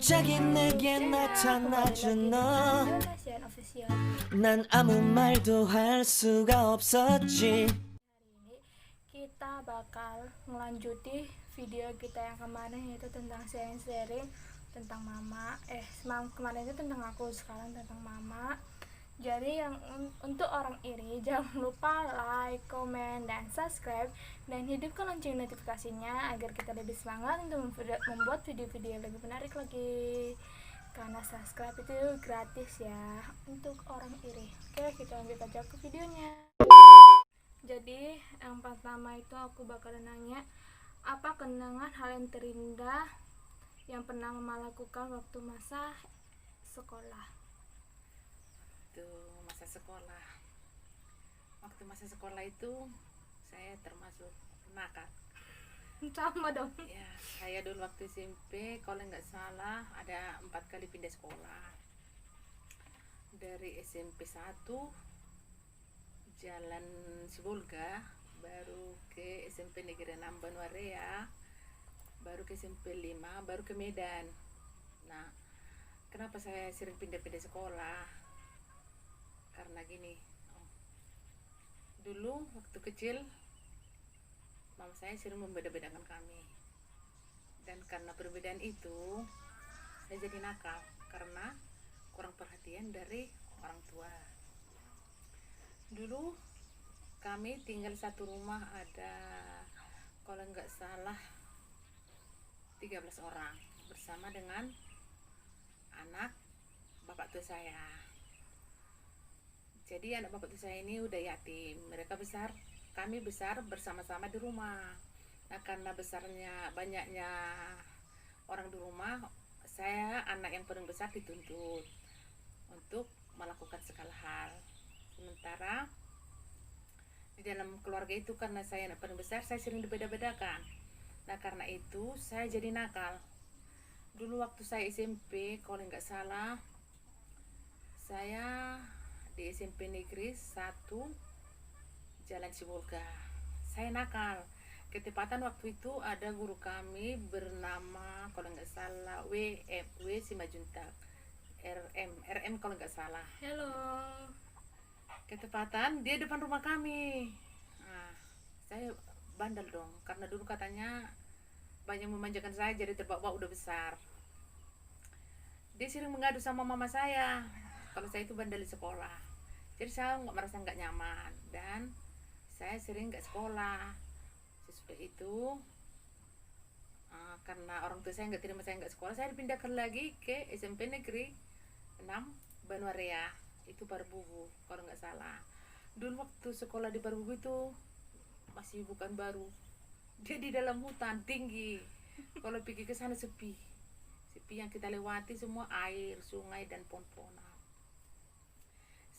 갑자기 내게 나타나준 너. Kasihan official. 난 아무 말도 할 수가 없었지. Hari ini kita bakal ngelanjuti video kita yang kemarin, yaitu tentang sharing-sharing tentang mama. Kemarin itu tentang aku, sekarang tentang mama. Jadi yang untuk orang iri, jangan lupa like, komen, dan subscribe, dan hidupkan lonceng notifikasinya agar kita lebih semangat untuk membuat video-video yang lebih menarik lagi. Karena subscribe itu gratis ya untuk orang iri. Oke, kita lanjut aja ke videonya. Jadi yang pertama itu aku bakal nanya, apa kenangan hal yang terindah yang pernah mama lakukan waktu masa sekolah? Waktu masa sekolah itu saya termasuk nakal. Sama dong. Ya, saya dulu waktu SMP kalau nggak salah ada 4 kali pindah sekolah. Dari SMP 1 Jalan Sibolga, baru ke SMP Negeri 6 Banwarea, baru ke SMP 5, baru ke Medan. Nah, kenapa saya sering pindah-pindah sekolah? Karena gini, dulu waktu kecil mama saya sering membeda-bedakan kami, dan karena perbedaan itu saya jadi nakal karena kurang perhatian dari orang tua. Dulu kami tinggal satu rumah, ada kalau nggak salah 13 orang bersama dengan anak bapak tua saya. Jadi anak bapak tua saya ini udah yatim, kami besar bersama-sama di rumah. Nah, karena banyaknya orang di rumah, saya anak yang paling besar dituntut untuk melakukan segala hal. Sementara di dalam keluarga itu, karena saya anak paling besar, saya sering dibeda-bedakan. Nah, karena itu saya jadi nakal. Dulu waktu saya SMP, kalau nggak salah, saya di SMP Negeri 1 Jalan Sibolga. Saya nakal. Ketepatan waktu itu ada guru kami bernama, kalau nggak salah, W Simajuntak, RM kalau nggak salah. Halo. Ketepatan dia depan rumah kami. Nah, saya bandel dong, karena dulu katanya banyak memanjakan saya, jadi terbawa udah besar. Dia sering mengadu sama mama saya kalau saya itu bandel di sekolah. Jadi saya merasa nggak nyaman dan saya sering nggak sekolah. Sesudah itu karena orang tua saya nggak terima saya nggak sekolah, saya dipindahkan lagi ke SMP Negeri 6 Banwarea, itu Barbubu kalau nggak salah. Dulu waktu sekolah di Barbubu itu masih bukan baru, dia di dalam hutan tinggi. Kalau pergi ke sana sepi, yang kita lewati semua air, sungai dan pohon-pohonan.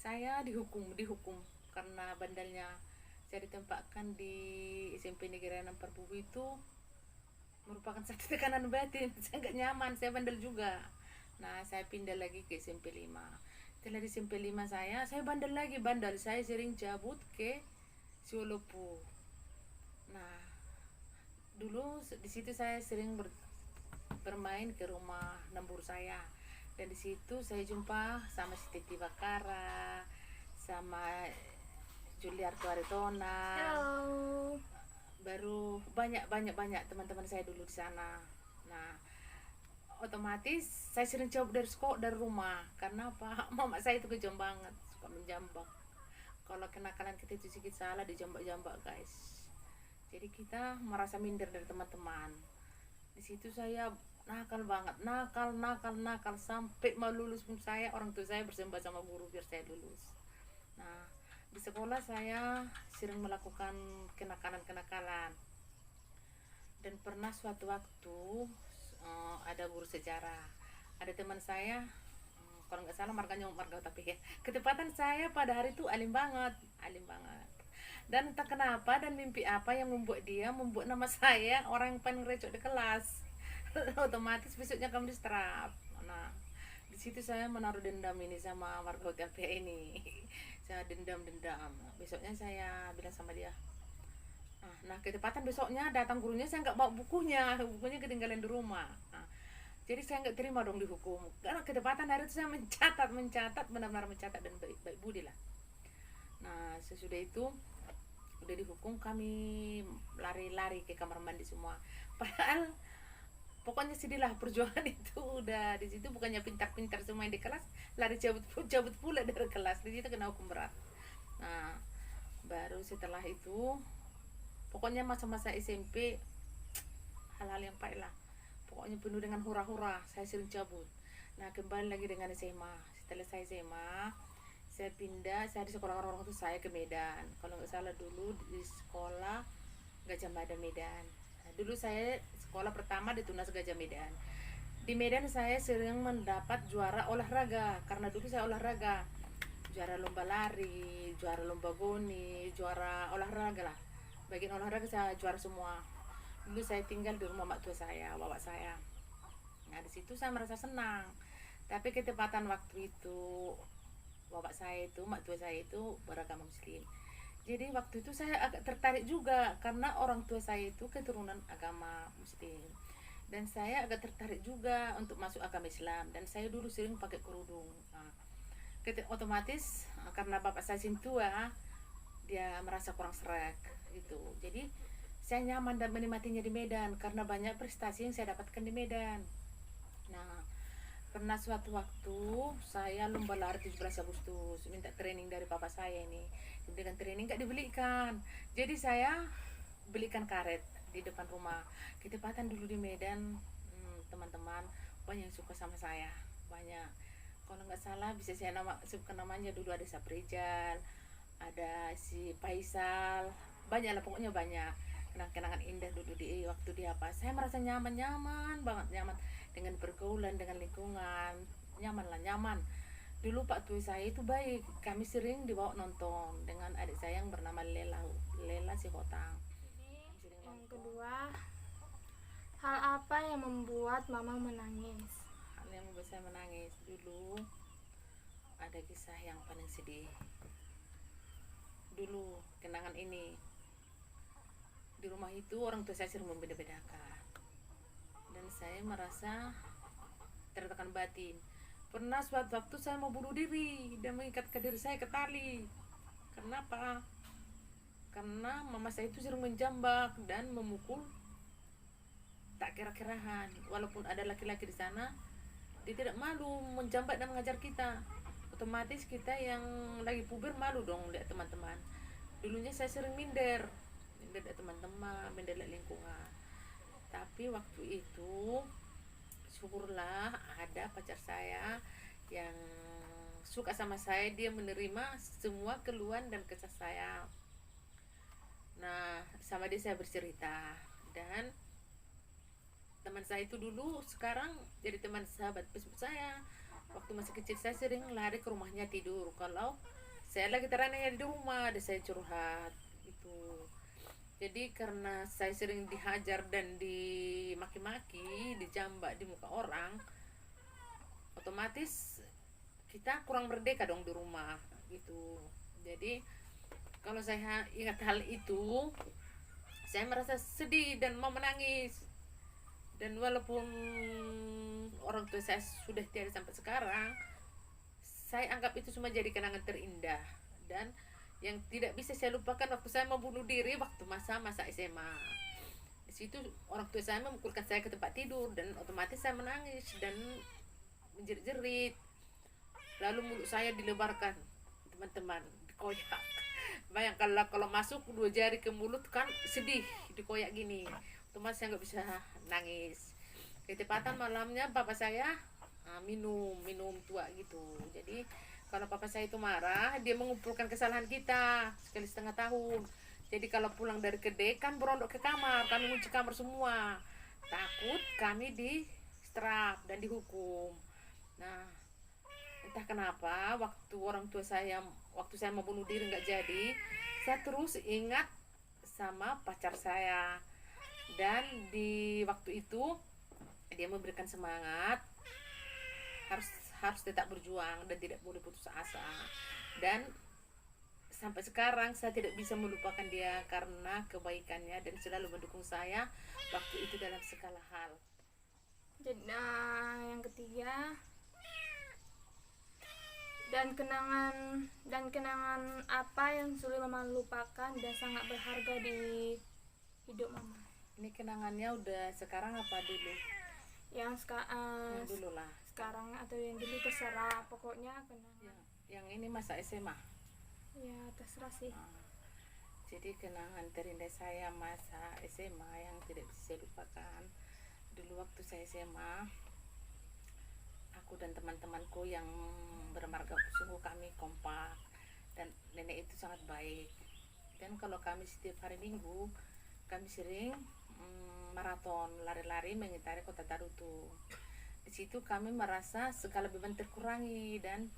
Saya dihukum karena bandelnya. Saya ditempatkan di SMP Negeri 6 Barbubu itu merupakan satu tekanan batin. Saya nggak nyaman, saya bandel juga. Nah, saya pindah lagi ke SMP 5. Setelah di SMP 5 saya bandel lagi. Saya sering cabut ke Siolopu. Nah, dulu di situ saya sering bermain ke rumah nembur saya. Dan di situ saya jumpa sama si Titi Bakara, sama Juliarto Aritona. Halo. Baru banyak teman-teman saya dulu di sana. Nah, otomatis saya sering cabut dari rumah. Karena apa? Mama saya itu kejam banget, suka menjambak. Kalau kenakalan kita itu sedikit salah, dijambak-jambak guys. Jadi kita merasa minder dari teman-teman. Di situ saya nakal banget, nakal sampai mau lulus pun orang tua saya bersembah sama guru biar saya lulus. Nah, di sekolah saya sering melakukan kenakalan. Dan pernah suatu waktu ada guru sejarah, ada teman saya, kalau nggak salah marganya marga tapi ya, ketepatan saya pada hari itu alim banget. Dan entah kenapa dan mimpi apa yang membuat nama saya orang yang paling recok di kelas. Otomatis besoknya kami distrap. Nah, di situ saya menaruh dendam ini sama warga hotel ini. Saya dendam. Besoknya saya bilang sama dia, nah ketepatan besoknya datang gurunya, saya nggak bawa bukunya ketinggalan di rumah. Nah, Jadi saya nggak terima dong dihukum, karena ketepatan hari itu saya mencatat benar-benar mencatat dan baik budi lah. Nah sesudah itu udah dihukum, kami lari-lari ke kamar mandi semua. Padahal pokoknya sedihlah perjuangan itu. Udah di situ bukannya pintar-pintar semua yang di kelas, lari cabut pula dari kelas, di situ kena hukum berat. Nah baru setelah itu, pokoknya masa-masa SMP hal-hal yang pahit lah, pokoknya penuh dengan hura-hura, saya sering cabut. Nah kembali lagi dengan SMA. Setelah saya SMA, saya pindah, saya di sekolah orang itu saya ke Medan. Kalau nggak salah dulu di sekolah Gajah Mada Medan. Nah, dulu saya sekolah pertama di Tunas Gajah Medan. Di Medan saya sering mendapat juara olahraga, karena dulu saya olahraga, juara lomba lari, juara lomba goni, juara olahraga lah, bagian olahraga saya juara semua. Dulu saya tinggal di rumah mak tua saya, bapak saya. Nah di situ saya merasa senang, tapi ketepatan waktu itu bapak saya itu, mak tua saya itu beragama Muslim. Jadi waktu itu saya agak tertarik juga, karena orang tua saya itu keturunan agama Muslim, dan saya agak tertarik juga untuk masuk agama Islam. Dan saya dulu sering pakai kerudung. Nah, otomatis karena bapak saya tua, dia merasa kurang serak gitu. Jadi saya nyaman dan menikmatinya di Medan karena banyak prestasi yang saya dapatkan di Medan. Nah pernah suatu waktu saya lomba lari 17 Agustus, minta training dari papa saya ini. Dengan training gak dibelikan, jadi saya belikan karet di depan rumah. Ketepatan dulu di Medan, teman-teman banyak yang suka sama saya, banyak. Kalau nggak salah bisa saya sebutkan namanya, dulu ada Saprijal, ada si Faisal, banyak lah pokoknya, banyak kenang-kenangan indah dulu di waktu dia apa. Saya merasa nyaman banget, nyaman dengan pergaulan, dengan lingkungan, nyaman lah, nyaman. Dulu Pak Tui saya itu baik, kami sering dibawa nonton dengan adik saya yang bernama Lela si Hotang. Jadi yang kedua, hal apa yang membuat mama menangis? Hal yang membuat saya menangis, dulu ada kisah yang paling sedih. Dulu kenangan ini, di rumah itu orang tua saya sering membeda-bedakan, dan saya merasa tertekan batin. Pernah suatu waktu saya mau bunuh diri dan mengikat ke diri saya ke tali. Kenapa? Karena mama saya itu sering menjambak dan memukul tak kira-kirahan. Walaupun ada laki-laki di sana, dia tidak malu menjambak dan mengajar kita. Otomatis kita yang lagi puber malu dong lihat teman-teman. Dulunya saya sering minder lihat teman-teman, minder lihat lingkungan. Tapi waktu itu syukurlah ada pacar saya yang suka sama saya, dia menerima semua keluhan dan kesah saya. Nah sama dia saya bercerita, dan teman saya itu dulu sekarang jadi teman sahabat Facebook saya. Waktu masih kecil saya sering lari ke rumahnya tidur, kalau saya lagi terananya di rumah, ada saya curhat gitu. Jadi karena saya sering dihajar dan dimaki-maki, dijambak di muka orang, otomatis kita kurang merdeka dong di rumah gitu. Jadi kalau saya ingat hal itu, saya merasa sedih dan mau menangis. Dan walaupun orang tua saya sudah tiada sampai sekarang, saya anggap itu cuma jadi kenangan terindah dan yang tidak bisa saya lupakan waktu saya mau bunuh diri waktu masa-masa SMA. Di situ orang tua saya memukulkan saya ke tempat tidur, dan otomatis saya menangis dan menjerit-jerit. Lalu mulut saya dilebarkan, teman-teman, dikoyak. Bayangkanlah kalau masuk 2 jari ke mulut kan sedih, dikoyak gini. Otomatis saya nggak bisa nangis. Ketepatan malamnya papa saya minum tua gitu. Jadi kalau papa saya itu marah, dia mengumpulkan kesalahan kita sekali setengah tahun. Jadi kalau pulang dari kedai kan berondok ke kamar, kami kunci kamar semua, takut kami di strap dan dihukum. Nah entah kenapa waktu saya mau bunuh diri nggak jadi, saya terus ingat sama pacar saya, dan di waktu itu dia memberikan semangat, harus tetap berjuang dan tidak boleh putus asa. Dan sampai sekarang saya tidak bisa melupakan dia karena kebaikannya dan selalu mendukung saya waktu itu dalam segala hal. Jadi yang ketiga, dan kenangan apa yang sulit mama lupakan dan sangat berharga di hidup mama. Ini kenangannya udah sekarang apa dulu? Yang Yang dulu lah. sekarang atau yang dulu terserah, pokoknya kenangan. Yang ini masa SMA. Ya terserah sih. Jadi kenangan terindah saya masa SMA yang tidak bisa saya lupakan. Dulu waktu saya SMA, aku dan teman-temanku yang bermarga, sungguh kami kompak, dan nenek itu sangat baik. Dan kalau kami setiap hari Minggu, kami sering maraton lari-lari mengitari kota Tarutung. Di situ kami merasa segala beban terkurangi dan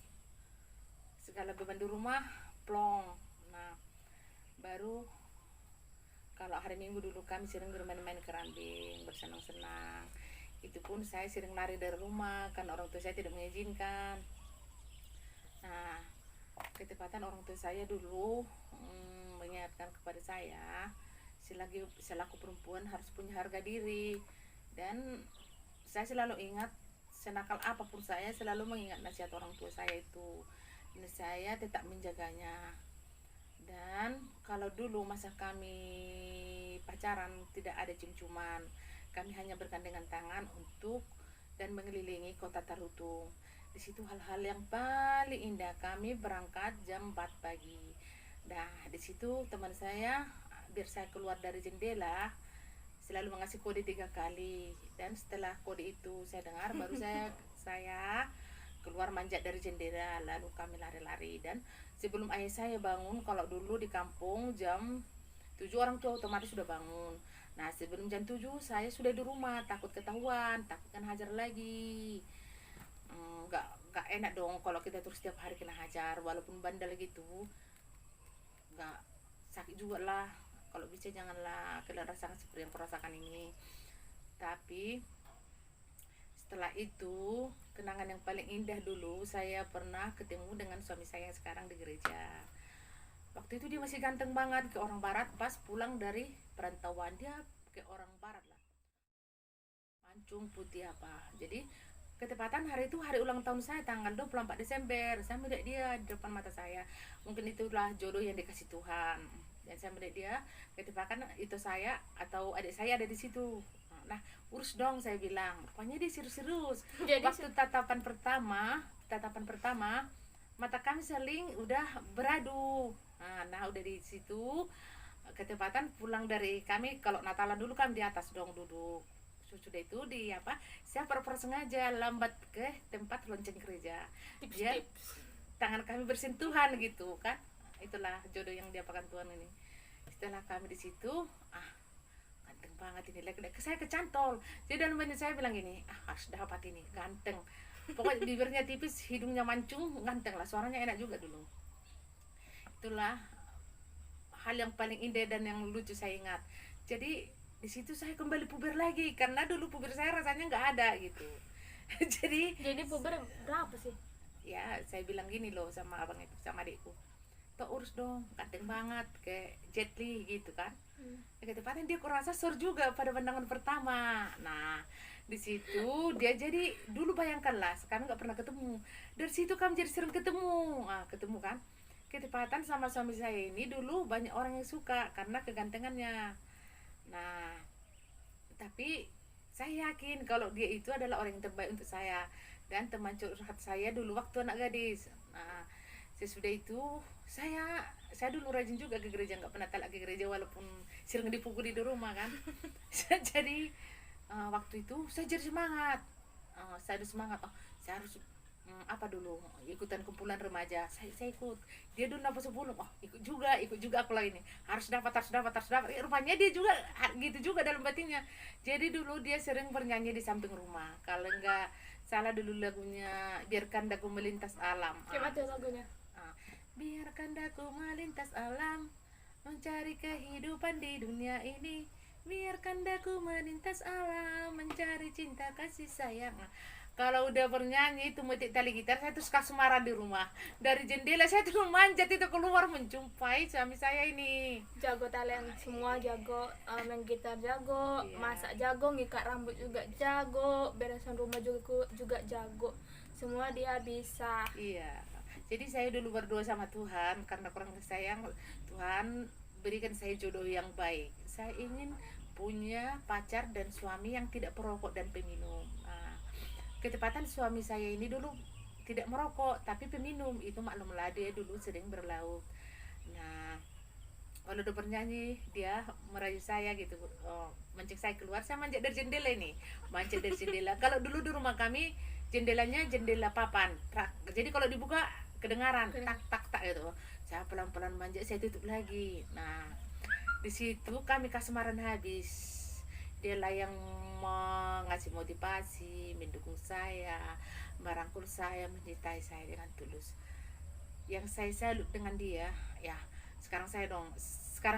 segala beban di rumah plong. Nah, baru kalau hari Minggu dulu kami sering bermain-main kerambing, bersenang-senang. Itu pun saya sering lari dari rumah karena orang tua saya tidak mengizinkan. Nah, ketepatan orang tua saya dulu mengingatkan kepada saya, selaku perempuan harus punya harga diri. Dan saya selalu ingat, senakal apapun saya selalu mengingat nasihat orang tua saya itu. Dan saya tetap menjaganya. Dan kalau dulu masa kami pacaran tidak ada cium-ciuman, kami hanya bergandengan tangan untuk dan mengelilingi kota Tarutung. Di situ hal-hal yang paling indah. Kami berangkat jam 4 pagi. Nah, di situ teman saya, biar saya keluar dari jendela, selalu mengasih kode 3 kali. Dan setelah kode itu saya dengar, baru saya keluar manjat dari jendela. Lalu kami lari-lari. Dan sebelum ayah saya bangun, kalau dulu di kampung jam 7 orang tua otomatis sudah bangun. Nah, sebelum jam 7 saya sudah di rumah, takut ketahuan, takut kan hajar lagi. Nggak enak dong kalau kita terus setiap hari kena hajar, walaupun bandel gitu. Nggak, sakit juga lah. Kalau bisa janganlah kalian rasakan seperti yang kurasakan ini. Tapi setelah itu, kenangan yang paling indah dulu, saya pernah ketemu dengan suami saya yang sekarang di gereja. Waktu itu dia masih ganteng banget, ke orang barat. Pas pulang dari perantauan, dia ke orang barat lah, mancung putih apa. Jadi ketepatan hari itu hari ulang tahun saya, tanggal 24 Desember. Saya melihat dia di depan mata saya. Mungkin itulah jodoh yang dikasih Tuhan. Dan saya melihat dia, ketepatan itu saya atau adik saya ada di situ. Nah, urus dong, saya bilang. Rupanya dia serius-serius. Waktu tatapan pertama, mata kami saling udah beradu. Nah, udah di situ ketepatan pulang dari kami, kalau Natalan dulu kan di atas dong duduk. Sudah itu saya pura-pura sengaja lambat ke tempat lonceng gereja. Dia tangan kami bersentuhan gitu kan. Itulah jodoh yang diapakan Tuhan ini. Setelah kami di situ, ganteng banget ini, lagi saya kecantol. Jadi dalam benak saya bilang gini, harus dapat ini, ganteng. Pokoknya bibirnya tipis, hidungnya mancung, ganteng lah, suaranya enak juga dulu. Itulah hal yang paling indah dan yang lucu saya ingat. Jadi di situ saya kembali puber lagi, karena dulu puber saya rasanya nggak ada gitu. jadi puber berapa sih? Ya saya bilang gini loh sama abang itu, sama adikku, tuh urus dong, ganteng banget kayak Jet Li gitu kan. Ketepatan dia kurasa sur juga pada pandangan pertama. Nah, di situ dia jadi, dulu bayangkanlah, sekarang nggak pernah ketemu. Dari situ kami jadi sering ketemu. Ketemu kan. Ketepatan sama suami saya ini dulu banyak orang yang suka karena kegantengannya. Nah, tapi saya yakin kalau dia itu adalah orang yang terbaik untuk saya dan teman curhat saya dulu waktu anak gadis. Nah, sesudah itu saya dulu rajin juga ke gereja, nggak pernah telat ke gereja walaupun sering dipukuli di rumah kan. Jadi waktu itu saya jadi semangat. Saya ada semangat, saya harus dulu ikutan kumpulan remaja. Saya ikut. Dia dulu dapat 10, ikut juga aku lagi nih. Harus dapat. Rupanya dia juga gitu juga dalam batinnya. Jadi dulu dia sering bernyanyi di samping rumah. Kalau enggak salah dulu lagunya Biarkan Daku Melintas Alam. Gimana tuh lagunya? Biarkan daku melintas alam, mencari kehidupan di dunia ini. Biarkan daku melintas alam, mencari cinta kasih sayang. Kalau udah bernyanyi itu metik tali gitar, saya terus kasmaran di rumah. Dari jendela saya tuh manjat itu keluar menjumpai suami saya ini. Jago talent semua, jago main gitar jago, Iya. masak jago, ngikat rambut juga jago, beresan rumah juga jago, semua dia bisa. Iya. Jadi saya dulu berdoa sama Tuhan karena kurang sayang, Tuhan berikan saya jodoh yang baik. Saya ingin punya pacar dan suami yang tidak perokok dan peminum. Nah, ketepatan suami saya ini dulu tidak merokok tapi peminum, itu maklumlah dia dulu sering berlaut. Nah, kalau udah bernyanyi dia merayu saya gitu, mancing saya keluar, saya manjat dari jendela ini, manjat dari jendela. Kalau dulu di rumah kami jendelanya jendela papan jadi kalau dibuka kedengaran tak tak tak gitu, saya pelan pelan manjat, saya tutup lagi. Nah, di situ kami kasmaran habis. Dialah yang mengasih motivasi, mendukung saya, merangkul saya, mencintai saya dengan tulus. Yang saya salut dengan dia, ya sekarang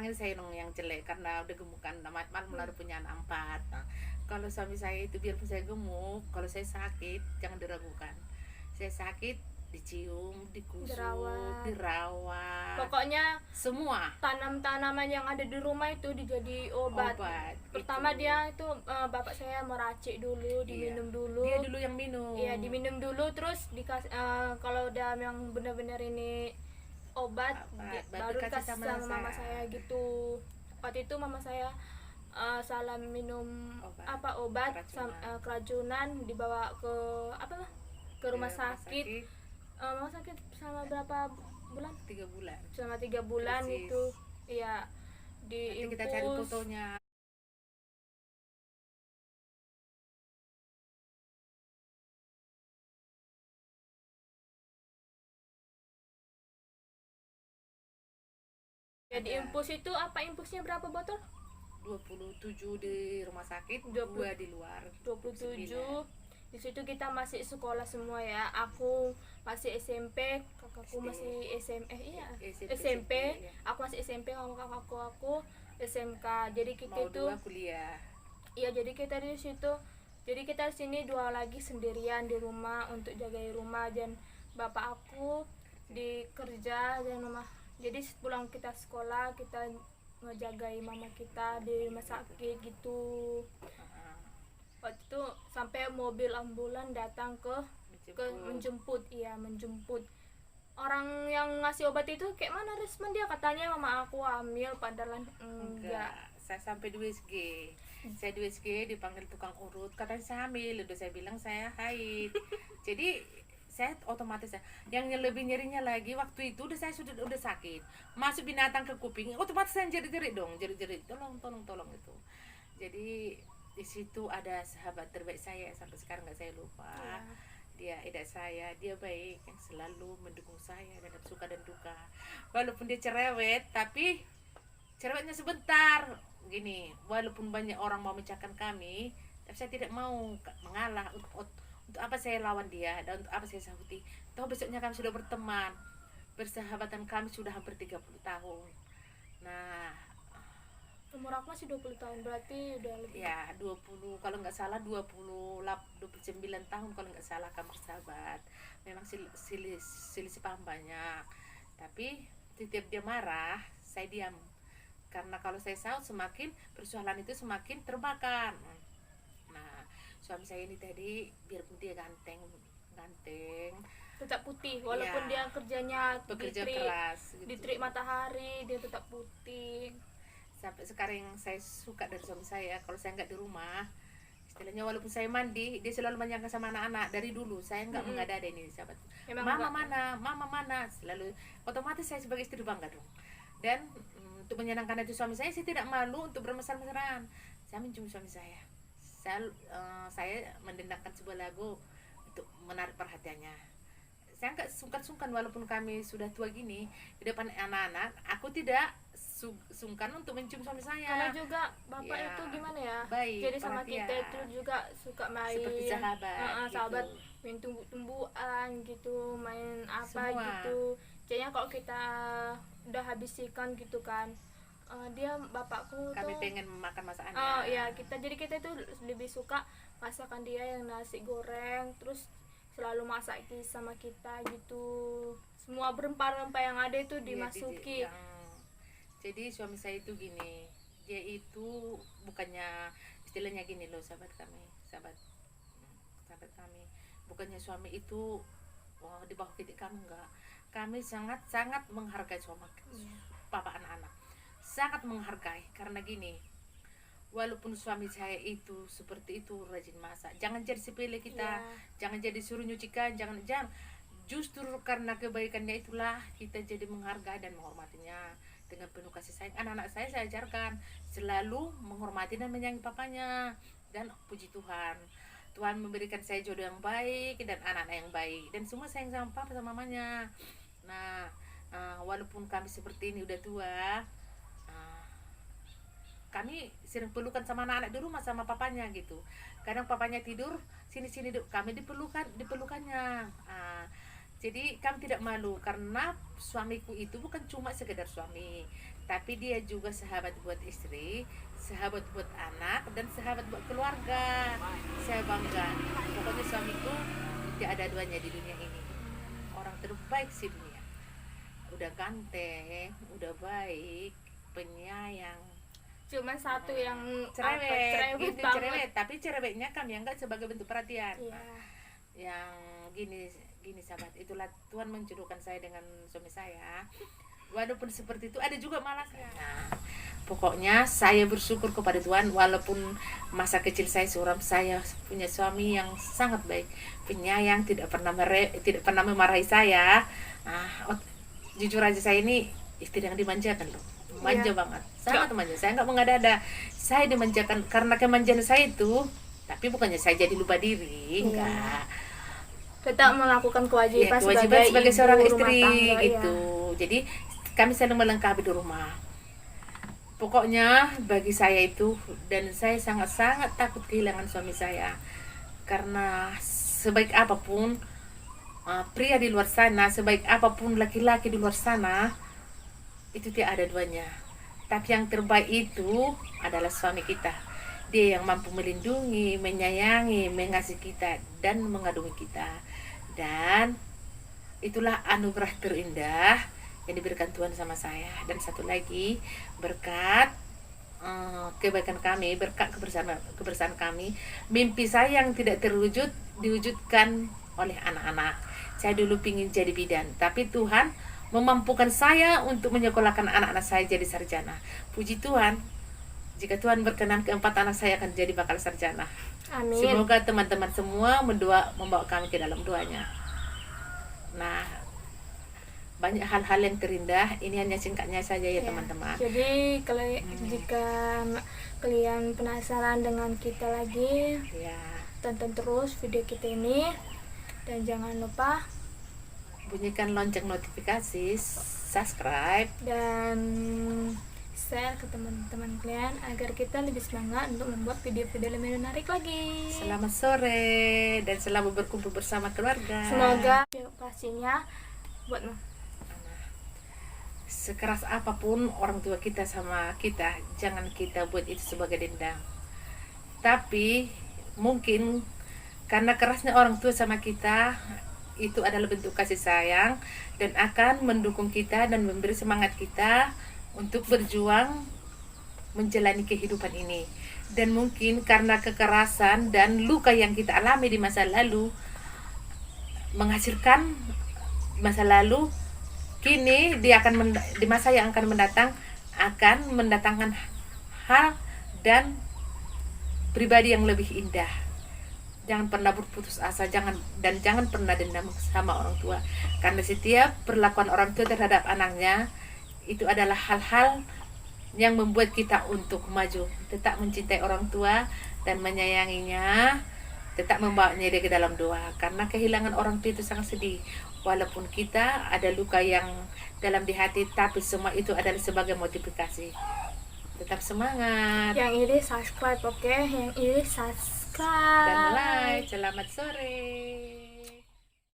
ini saya dong yang jelek karena udah gemukan, malam lalu punya anak 4. Nah, kalau suami saya itu biarpun saya gemuk, kalau saya sakit jangan diragukan. Saya sakit dicium, dikusuk, Dirawat. dirawat, Pokoknya semua tanam-tanaman yang ada di rumah itu dijadi obat. Pertama itu. dia itu bapak saya meracik dulu, diminum dulu. Dia dulu yang minum. Iya, diminum dulu, terus dikasih kalau udah yang benar-benar ini obat, baru dikasih sama mama saya gitu. Waktu itu mama saya salah minum obat keracunan, dibawa ke ke rumah sakit. Mama sakit selama berapa bulan? 3 bulan. Selama 3 bulan Krisis. itu. Iya, Nanti kita cari diinfus. fotonya. Jadi infus itu apa, infusnya berapa botol? 27 di rumah sakit, 2 di luar. 27. Di situ kita masih sekolah semua ya. Aku masih SMP, kakakku masih SMP. Iya. Aku masih SMP, sama kakakku SMK. Jadi kita Mau itu 2 kuliah. iya, jadi kita di situ. Jadi kita di sini 2 lagi sendirian di rumah untuk jagai rumah, dan bapak aku di kerja dan mama. Jadi pulang kita sekolah, kita ngejagai mama kita di rumah sakit gitu. Waktu itu sampai mobil ambulan datang ke menjemput. Iya, menjemput. Orang yang ngasih obat itu kayak mana respon dia? Katanya mama aku hamil, padahal enggak. Saya sampai di WSG. Saya di WSG dipanggil tukang urut, katanya saya hamil. Udah saya bilang saya haid. Jadi saya otomatis yang lebih nyerinya lagi waktu itu saya udah sakit, masuk binatang ke kuping, otomatis saya jerit-jerit dong, jerit-jerit tolong itu. Jadi di situ ada sahabat terbaik saya sampai sekarang nggak saya lupa. Dia idak saya, dia baik, yang selalu mendukung saya dalam suka dan duka. Walaupun dia cerewet, tapi cerewetnya sebentar gini. Walaupun banyak orang mau mencahkan kami, tapi saya tidak mau mengalah. Untuk apa saya lawan dia dan untuk apa saya sahuti? Tahu besoknya kami sudah berteman, persahabatan kami sudah hampir 30 tahun. Nah, Umur aku masih 20 tahun, berarti udah lebih. ya 20, kalau nggak salah 29 tahun kalau nggak salah kami bersahabat. Memang selisih paham banyak, tapi setiap dia marah saya diam, karena kalau saya sahut semakin persoalan itu semakin terbakar. Nah, suami saya ini tadi biarpun dia ganteng Tetap putih walaupun ya, dia kerjanya bekerja di keras gitu. di terik matahari, dia tetap putih. Sampai sekarang yang saya suka dari suami saya, kalau saya nggak di rumah, istilahnya walaupun saya mandi, dia selalu menyangka sama anak-anak. Dari dulu saya nggak mengada-ada ini, sahabat. Mama mana, selalu otomatis saya sebagai istri bangga dong. Dan untuk menyenangkan hati suami saya tidak malu untuk bermesra-mesraan. Saya mencium suami saya. Saya mendendangkan sebuah lagu untuk menarik perhatiannya. Saya nggak sungkan-sungkan walaupun kami sudah tua gini di depan anak-anak, aku tidak sungkan untuk mencium suami saya. Karena juga bapak Ya, itu gimana ya? baik, Jadi sama perhatian. kita itu juga suka main Seperti sahabat, sahabat, gitu. main tumbuh-tumbuhan gitu, main apa Semua. gitu. Kayaknya kalau kita udah habis ikan gitu kan, dia bapakku Kami tuh pengen makan masakannya. oh ya jadi kita itu lebih suka masakan dia yang nasi goreng, terus selalu masak sama kita gitu, semua rempah-rempah yang ada itu Iya, dimasuki. jadi suami saya itu gini, dia itu bukannya istilahnya gini loh sahabat kami, bukannya suami itu di bawah titik kami, enggak. Kami sangat sangat menghargai suami Iya. papa anak-anak, sangat menghargai karena gini, walaupun suami saya itu seperti itu rajin masak, jangan jadi sepele kita, Iya. jangan jadi suruh nyucikan, jangan justru karena kebaikannya itulah kita jadi menghargai dan menghormatinya dengan penuh kasih sayang. Anak-anak saya ajarkan selalu menghormati dan menyayangi papanya, dan puji Tuhan, Tuhan memberikan saya jodoh yang baik dan anak-anak yang baik, dan semua sayang sama papa sama mamanya. Nah, walaupun kami seperti ini udah tua, kami sering pelukan sama anak-anak di rumah sama papanya gitu. Kadang papanya tidur, sini kami dipelukannya. Jadi kami tidak malu karena suamiku itu bukan cuma sekedar suami, tapi dia juga sahabat buat istri, sahabat buat anak, dan sahabat buat keluarga. Saya bangga, pokoknya suamiku tidak ada duanya di dunia ini, orang terbaik sih dunia. Udah ganteng, udah baik, penyayang, Cuman satu yang cerewet gitu, banget. cerewet, tapi cerewetnya kami anggap sebagai bentuk perhatian. Iya. Yang gini sahabat, itulah Tuhan menjodohkan saya dengan suami saya. Walaupun seperti itu ada juga malasnya. Nah, pokoknya saya bersyukur kepada Tuhan, walaupun masa kecil saya suram, saya punya suami yang sangat baik, penyayang, tidak pernah memarahi saya. Jujur aja, saya ini istri yang dimanjakan loh, manja banget, sangat manja. Saya nggak mengada-ada, saya dimanjakan karena kemanjaan saya itu. Tapi bukannya saya jadi lupa diri, enggak. Tetap melakukan kewajiban, Sebagai ibu seorang rumah istri tangga, gitu. Jadi kami saling melengkapi di rumah. Pokoknya bagi saya itu, dan saya sangat-sangat takut kehilangan suami saya, karena sebaik apapun pria di luar sana, sebaik apapun laki-laki di luar sana, itu tidak ada duanya. Tapi yang terbaik itu adalah suami kita. Dia yang mampu melindungi, menyayangi, mengasihi kita, dan mengadungi kita. Dan itulah anugerah terindah yang diberikan Tuhan sama saya. Dan satu lagi, berkat kebaikan kami, berkat kebersamaan kami, mimpi saya yang tidak terwujud diwujudkan oleh anak-anak. Saya dulu ingin jadi bidan, tapi Tuhan memampukan saya untuk menyekolahkan anak-anak saya jadi sarjana. Puji Tuhan, jika Tuhan berkenan, keempat anak saya akan jadi bakal sarjana. Amin. Semoga teman-teman semua membawa kami ke dalam doanya. Nah, banyak hal-hal yang terindah. Ini hanya singkatnya saja ya teman-teman. Jadi jika kalian penasaran dengan kita lagi, tonton terus video kita ini, dan jangan lupa bunyikan lonceng notifikasi, subscribe, dan share ke teman-teman kalian agar kita lebih semangat untuk membuat video-video lebih menarik lagi. Selamat sore dan selamat berkumpul bersama keluarga. Semoga pastinya buat sekeras apapun orang tua kita sama kita, jangan kita buat itu sebagai dendam. Tapi mungkin karena kerasnya orang tua sama kita, itu adalah bentuk kasih sayang dan akan mendukung kita dan memberi semangat kita untuk berjuang menjalani kehidupan ini. Dan mungkin karena kekerasan dan luka yang kita alami di masa lalu, menghasilkan masa lalu, kini dia akan di masa yang akan mendatang akan mendatangkan hal dan pribadi yang lebih indah. Jangan pernah berputus asa, jangan pernah dendam sama orang tua, karena setiap perlakuan orang tua terhadap anaknya itu adalah hal-hal yang membuat kita untuk maju, tetap mencintai orang tua dan menyayanginya, tetap membawanya dia ke dalam doa, karena kehilangan orang tua itu sangat sedih. Walaupun kita ada luka yang dalam di hati, tapi semua itu adalah sebagai motivasi. Tetap semangat. Yang ini subscribe, oke? Yang ini subscribe. Dan like. Selamat sore.